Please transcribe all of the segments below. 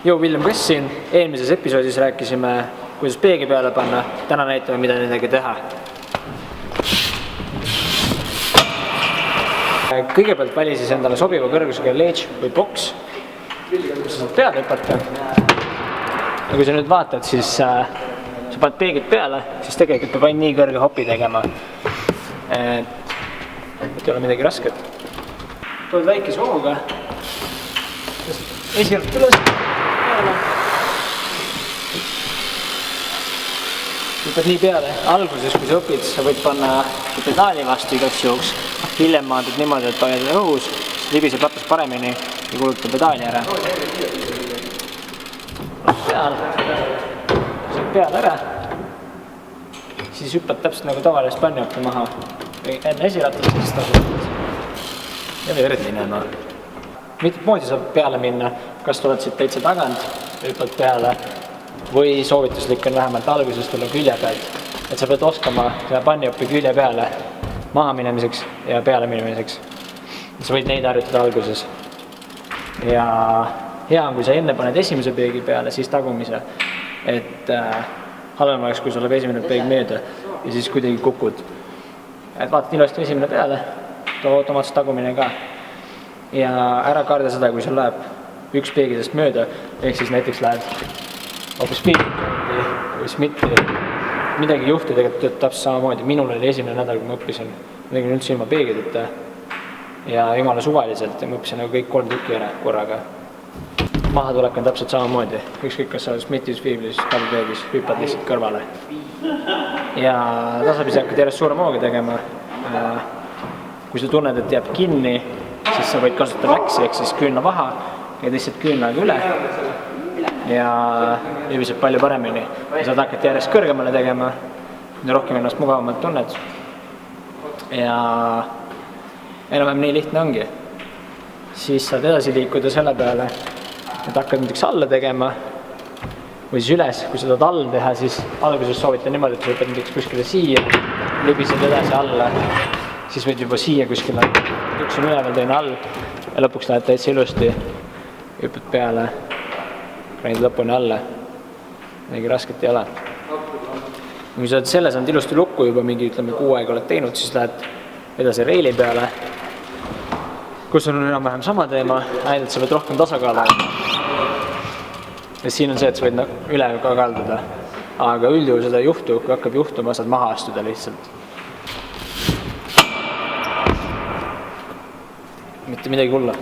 Joo, William Kass siin. Eelmises episoodis rääkisime, kuidas peegi peale panna. Täna näitame, mida nendega teha. Kõigepealt vali siis endale sobiva kõrgusega ledge või boks, kus sa saad peale hüpata. Ja kui sa nüüd vaatad, siis sa paned peegid peale, siis tegelikult peab ainult nii kõrge hopi tegema. Et ei ole midagi rasket. Tood väikese hooga, esialt üles, peale. Hüppad nii peale. Alguses, kui sa õpid, sa võid panna pedaali vastu igaks juhuks. Hiljem maandud niimoodi, et hoiad õhus, libiseb ratas paremini ja kulutab pedaali ära. Peale ära. Siis hüppad täpselt nagu tavalist pannioppi maha. Enne esiratast, siis tasub. Ja veered minema. Mitut moodi saab peale minna. Kas tuled siit täitsa tagant, hüppad peale või soovituslik on vähemalt alguses tulla külje pealt. Et sa pead oskama seda pannioppi külje peale maha minemiseks ja peale minemiseks. Sa võid neid harjutada alguses. Ja hea on, kui sa enne paned esimese peegi peale, siis tagumise. Et halvem oleks, kui sul läheb esimene peeg mööda ja siis kuidagi kukud. Et vaatad ilusti esimene peale, too automaatselt tagumine ka. Ja ära karda seda, kui sul läheb üks peegidest mööda, ehk siis näiteks läheb hoopis piirikondi või smitti. Midagi juhti tegelikult täpselt samamoodi. Minul oli esimene nädal, kui ma õppisin. Ma tegin üldse ilma peegideta ja jumala suvaliselt ja ma õppisin nagu kõik 3 tükki ära korraga. Mahatulek on täpselt samamoodi. Ükskõik, kas sa oled smitis, viiblis, kabipeegis, hüppad lihtsalt kõrvale. Ja tasapisi hakkad järjest suurem hooga tegema. Kui sa tunned, et jääb kinni, siis sa võid kasutada väksi, ehk siis küünla vaha ja lihtsalt küünlaga üle. Ja libiseb palju paremini. Ja saad hakata järjest kõrgemale tegema, mida rohkem ennast mugavamalt tunned. Ja enam-vähem nii lihtne ongi. Siis saad edasi liikuda selle peale, et hakkad näiteks alla tegema või siis üles. Kui sa tahad all teha, siis alguses soovitan niimoodi, et sa hüppad näiteks kuskile siia, libised edasi alla, siis võid juba siia kuskile. Üks on üleval, teine all ja lõpuks lähed täitsa ilusti, hüppad peale. Räägid lõpuni alla. Midagi rasket ei ole. Kui sa oled selle saanud ilusti lukku juba mingi 6 aega oled teinud, siis lähed edasi reili peale, kus on enam-vähem sama teema, ainult sa võid rohkem tasakaalu. Ja siin on see, et sa võid üle ka kalduda. Aga üldjuhul seda ei juhtu, kui hakkab juhtuma, saad maha astuda lihtsalt. Mitte midagi hulla.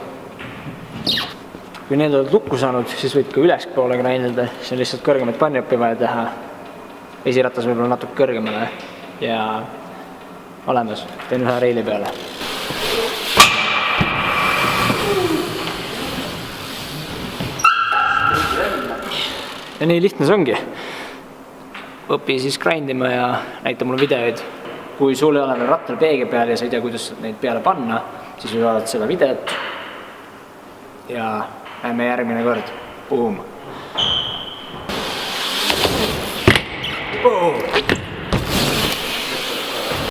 Kui need oled lukku saanud, siis võid ka üleskpoole grindida, siis on lihtsalt kõrgemaid pannioppi vaja teha. Esiratas võib-olla natuke kõrgemale ja olemas, teen ühe reili peale. Ja nii lihtne see ongi. Õpi siis grindima ja näita mulle videoid. Kui sul ei ole veel rattal peegi peal ja sa ei tea, kuidas neid peale panna, siis või vaadata seda videot ja näeme järgmine kord. Boom! Boom!